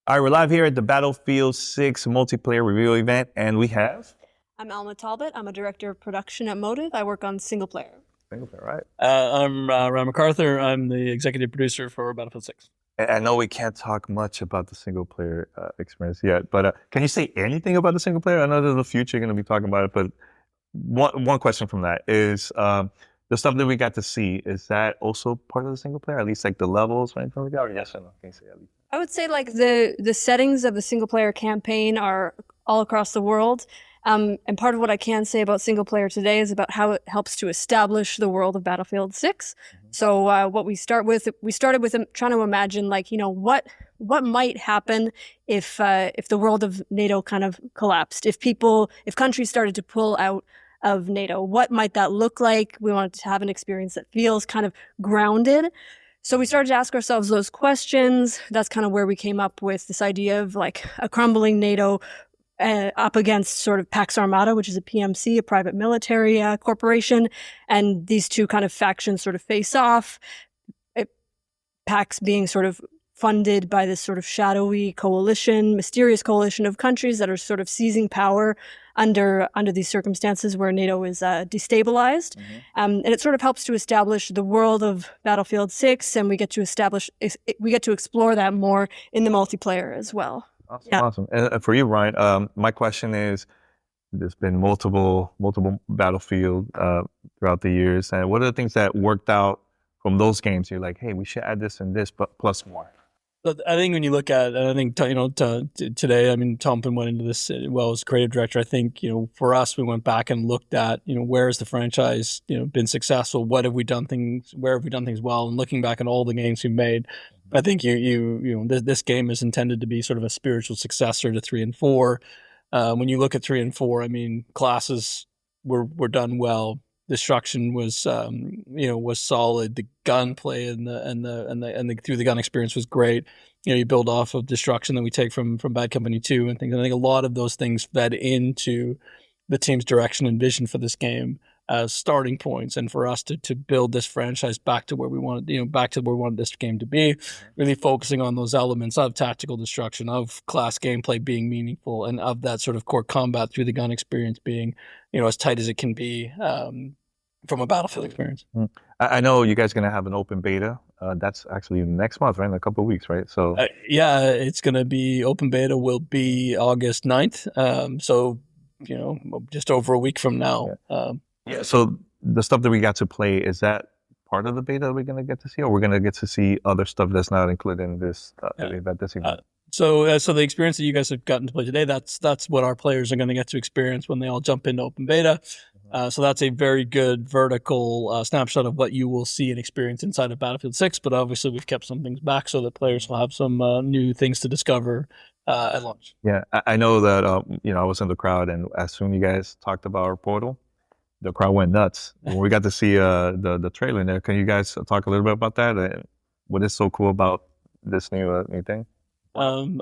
All right, we're live here at the Battlefield 6 multiplayer review event, and we have... I'm Alma Talbot. I'm a director of production at Motive. I work on single player. Single player, right? I'm McArthur. I'm the executive producer for Battlefield 6. And I know we can't talk much about the single player experience yet, but can you say anything about the single player? I know there's a future you're going to be talking about it, but one question from that is the stuff that we got to see, is that also part of the single player? At least like the levels or anything like that? Or yes or no? Can you say at least? I would say like the settings of the single player campaign are all across the world. And part of what I can say about single player today is about how it helps to establish the world of Battlefield 6. Mm-hmm. So what we started with trying to imagine, like, you know, what might happen if the world of NATO kind of collapsed, if countries started to pull out of NATO, what might that look like? We wanted to have an experience that feels kind of grounded. So we started to ask ourselves those questions. That's kind of where we came up with this idea of like a crumbling NATO up against sort of Pax Armada, which is a PMC, a private military corporation. And these two kind of factions sort of face off. Pax being sort of funded by this sort of shadowy coalition, mysterious coalition of countries that are sort of seizing power under these circumstances where NATO is destabilized. Mm-hmm. And it sort of helps to establish the world of Battlefield 6, and we get to explore that more in the multiplayer as well. Awesome. Yeah. Awesome. And for you, Ryan, my question is, there's been multiple Battlefield throughout the years, and what are the things that worked out from those games? You're like, hey, we should add this and this, but plus more. But I think when you look at, I think, today, I mean, Talbot went into this well as creative director. I think, for us, we went back and looked at, where has the franchise, been successful? What have we done things? Where have we done things well? And looking back at all the games we've made, I think this game is intended to be sort of a spiritual successor to 3 and 4. When you look at 3 and 4, I mean, classes were done well. Destruction was solid. The gunplay and the through the gun experience was great. You build off of Destruction that we take from Bad Company 2 and things. And I think a lot of those things fed into the team's direction and vision for this game as starting points, and for us to build this franchise back to where we wanted, back to where we wanted this game to be, really focusing on those elements of tactical destruction, of class gameplay being meaningful, and of that sort of core combat through the gun experience being, as tight as it can be from a Battlefield experience. I know you guys are going to have an open beta. That's actually next month, right? In a couple of weeks, right? So yeah, it's going to be open beta will be August 9th. So, just over a week from now. Yeah. So the stuff that we got to play, is that part of the beta we're going to get to see, or we're going to get to see other stuff that's not included in this event? So the experience that you guys have gotten to play today, that's what our players are going to get to experience when they all jump into open beta. So that's a very good vertical snapshot of what you will see and experience inside of Battlefield 6. But obviously, we've kept some things back so that players will have some new things to discover at launch. Yeah, I know that I was in the crowd, and as soon as you guys talked about our portal, the crowd went nuts. When we got to see the trailer in there, can you guys talk a little bit about that? And what is so cool about this new thing? I'm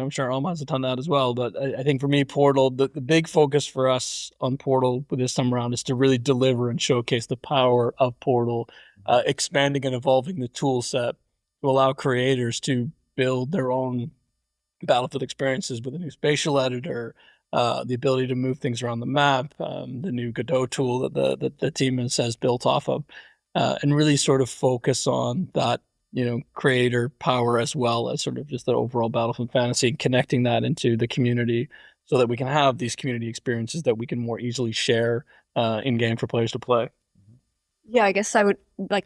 sure Alma has a ton of that as well. But I think for me, Portal, the big focus for us on Portal this time around is to really deliver and showcase the power of Portal, expanding and evolving the tool set to allow creators to build their own Battlefield experiences with a new spatial editor, the ability to move things around the map, the new Godot tool that the team has built off of, and really sort of focus on that, creator power as well as sort of just the overall Battlefield fantasy, and connecting that into the community so that we can have these community experiences that we can more easily share in game for players to play. Yeah, I guess I would,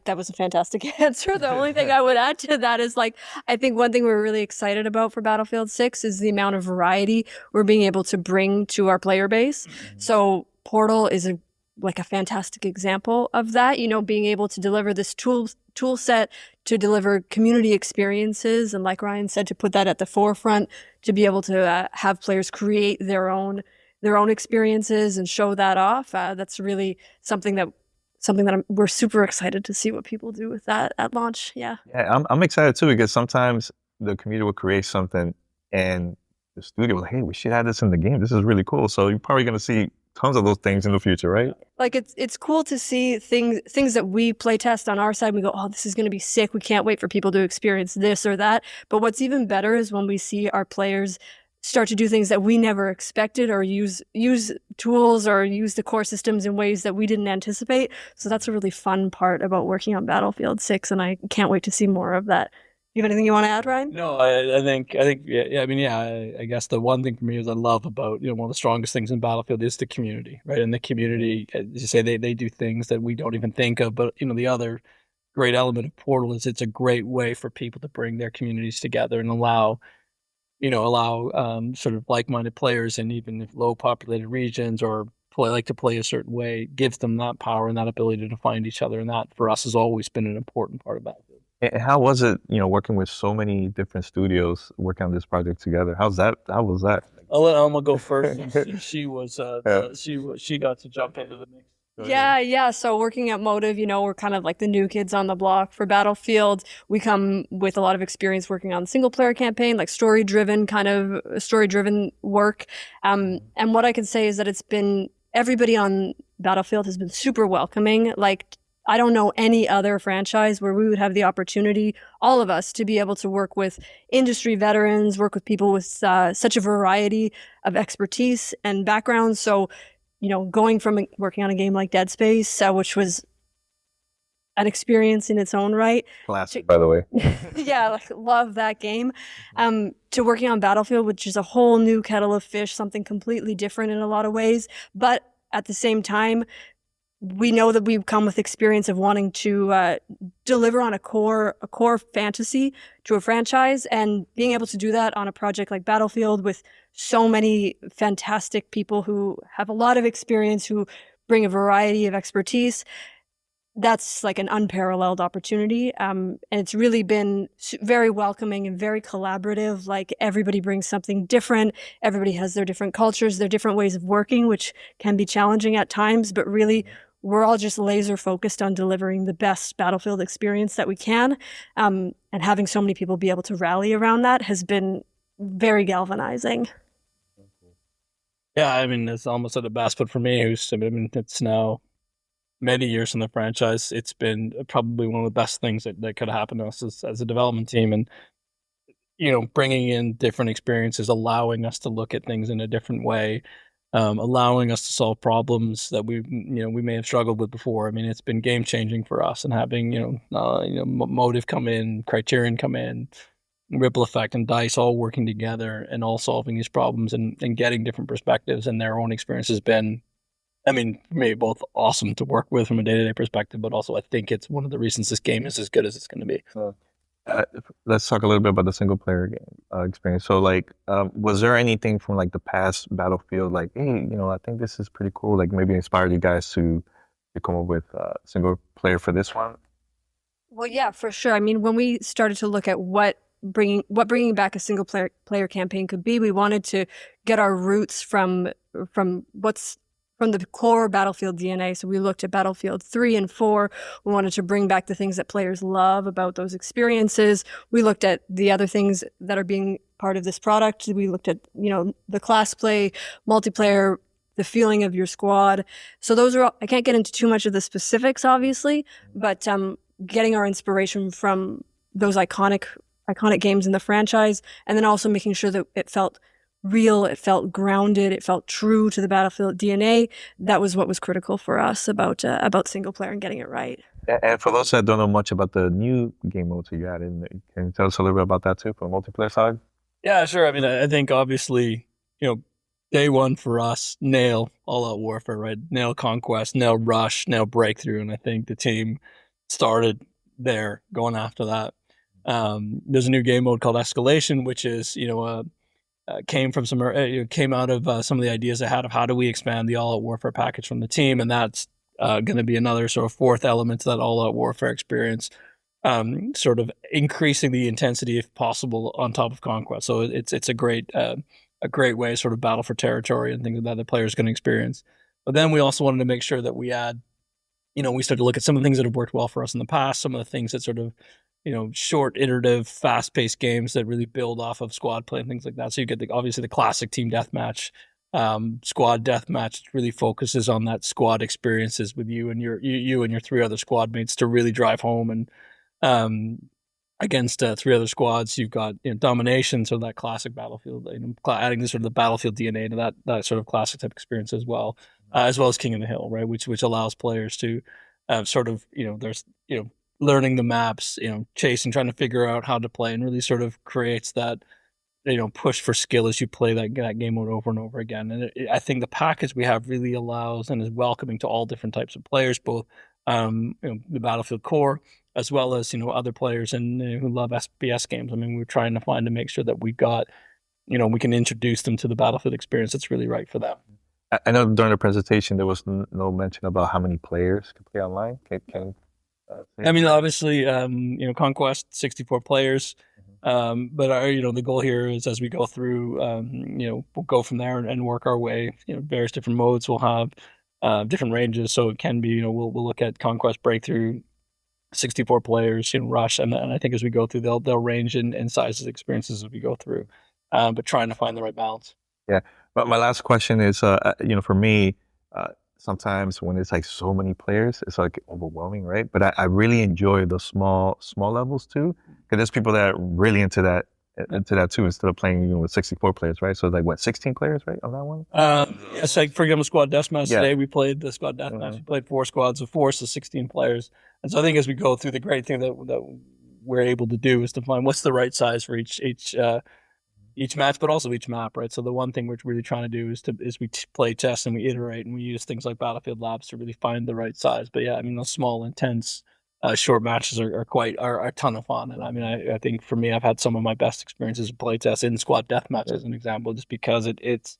that was a fantastic answer. The only thing I would add to that is, I think one thing we're really excited about for Battlefield 6 is the amount of variety we're being able to bring to our player base. Mm-hmm. So Portal is a fantastic example of that, being able to deliver this tool set to deliver community experiences. And like Ryan said, to put that at the forefront, to be able to have players create their own experiences and show that off. That's really something that we're super excited to see what people do with that at launch. Yeah, I'm excited too, because sometimes the community will create something and the studio will, hey, we should have this in the game. This is really cool. So you're probably going to see tons of those things in the future, right? Like it's cool to see things that we play test on our side. We go, oh, this is going to be sick. We can't wait for people to experience this or that. But what's even better is when we see our players start to do things that we never expected, or use tools or use the core systems in ways that we didn't anticipate. So that's a really fun part about working on Battlefield 6, and I can't wait to see more of that. You have anything you want to add, Ryan? No, I think, yeah, I mean, yeah, I guess the one thing for me is I love about, one of the strongest things in Battlefield is the community, right? And the community, as you say, they do things that we don't even think of. But, the other great element of Portal is it's a great way for people to bring their communities together and allow sort of like-minded players in even low populated regions or like to play a certain way, gives them that power and that ability to find each other. And that for us has always been an important part of Battlefield. And how was it, working with so many different studios working on this project together? How was that? I'll let Alma go first. She was Yeah. she got to jump into the mix. Yeah. So working at Motive, we're kind of like the new kids on the block for Battlefield. We come with a lot of experience working on single player campaign, like story-driven work. And what I can say is that everybody on Battlefield has been super welcoming. Like, I don't know any other franchise where we would have the opportunity, all of us, to be able to work with industry veterans, work with people with such a variety of expertise and backgrounds. So, going from working on a game like Dead Space, which was an experience in its own right. Classic, by the way. Yeah, love that game. To working on Battlefield, which is a whole new kettle of fish, something completely different in a lot of ways. But at the same time, we know that we've come with experience of wanting to deliver on a core fantasy to a franchise, and being able to do that on a project like Battlefield with so many fantastic people who have a lot of experience, who bring a variety of expertise. That's like an unparalleled opportunity. And it's really been very welcoming and very collaborative. Like, everybody brings something different. Everybody has their different cultures, their different ways of working, which can be challenging at times, but really we're all just laser focused on delivering the best Battlefield experience that we can. And having so many people be able to rally around that has been very galvanizing. Yeah, I mean, it's almost at the best, but for me, it's now many years in the franchise. It's been probably one of the best things that could happen to us as a development team. And, bringing in different experiences, allowing us to look at things in a different way, allowing us to solve problems that we may have struggled with before. I mean, it's been game changing for us, and having, Motive come in, Criterion come in, Ripple Effect and DICE all working together and all solving these problems and getting different perspectives and their own experience has been, I mean, for me, both awesome to work with from a day-to-day perspective, but also I think it's one of the reasons this game is as good as it's going to be. Let's talk a little bit about the single player game experience. So, was there anything from the past Battlefield, hey, I think this is pretty cool, maybe inspired you guys to come up with single player for this one? Well, yeah, for sure. I mean, when we started to look at what bringing back a single player campaign could be, we wanted to get our roots from the core Battlefield DNA. So we looked at Battlefield 3 and 4. We wanted to bring back the things that players love about those experiences. We looked at the other things that are being part of this product. We looked at, the class play, multiplayer, the feeling of your squad. So those are all, I can't get into too much of the specifics, obviously, but getting our inspiration from those iconic games in the franchise, and then also making sure that it felt real, it felt grounded, it felt true to the Battlefield DNA. That was what was critical for us about single player and getting it right. And for those that don't know much about the new game modes that you added, can you tell us a little bit about that too, from the multiplayer side? Yeah, sure. I mean, I think obviously, day one for us, nail all-out warfare, right? Nail conquest, nail rush, nail breakthrough, and I think the team started there, going after that. There's a new game mode called Escalation, which is, came out of some of the ideas I had of how do we expand the all-out warfare package from the team, and that's going to be another sort of fourth element to that all-out warfare experience, sort of increasing the intensity if possible on top of conquest. So it's a great way to sort of battle for territory and things like that the players going to experience. But then we also wanted to make sure that we add, we started to look at some of the things that have worked well for us in the past, some of the things that sort of short, iterative, fast-paced games that really build off of squad play and things like that. So you get obviously the classic team deathmatch squad deathmatch. It really focuses on that squad experiences with you and your 3 other squad mates to really drive home. And against 3 other squads, you've got domination, so that classic Battlefield, adding this sort of the Battlefield DNA to that sort of classic type experience as well as King of the Hill, right? Which allows players to sort of there's learning the maps, chasing, trying to figure out how to play, and really sort of creates that push for skill as you play that game mode over and over again. And I think the package we have really allows and is welcoming to all different types of players, both the Battlefield core as well as other players and who love SBS games. I mean, we're trying to make sure that we got we can introduce them to the Battlefield experience that's really right for them. I know during the presentation there was no mention about how many players can play online. I mean, obviously, Conquest 64 players. But our, the goal here is as we go through, we'll go from there and work our way. Various different modes will have different ranges, so it can be. We'll look at Conquest, Breakthrough, 64 players, Rush, and I think as we go through, they'll range in sizes, experiences as we go through. But trying to find the right balance. Yeah, but my last question is, for me, sometimes when it's like so many players, it's like overwhelming, right? But I really enjoy the small levels too, because there's people that are really into that too, instead of playing with 64 players, right? So like what, 16 players, right, on that one? Yes, like for example, Squad Deathmatch today, we played the Squad Deathmatch. We played 4 squads of 4, so 16 players. And so I think as we go through, the great thing that we're able to do is to find what's the right size for each match, but also each map, right? So the one thing we're really trying to do is we play test and we iterate, and we use things like Battlefield Labs to really find the right size. But yeah, I mean, those small, intense, short matches are a ton of fun. And I mean, I think for me, I've had some of my best experiences in play test in Squad Deathmatch as an example, just because it's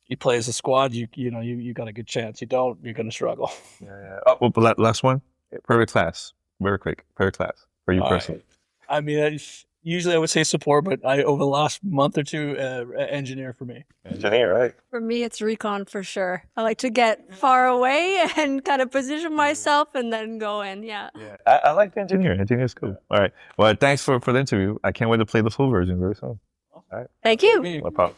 you play as a squad, you got a good chance. You don't, you're going to struggle. Yeah. Oh, well, last one, favorite class, very quick, favorite class for you personally. I mean, usually I would say support, but over the last month or two, engineer for me. Engineer, right? For me, it's recon for sure. I like to get far away and kind of position myself and then go in. Yeah. Yeah, I like the engineer. Engineer's cool. All right. Well, thanks for the interview. I can't wait to play the full version very soon. All right. Thank you. No problem.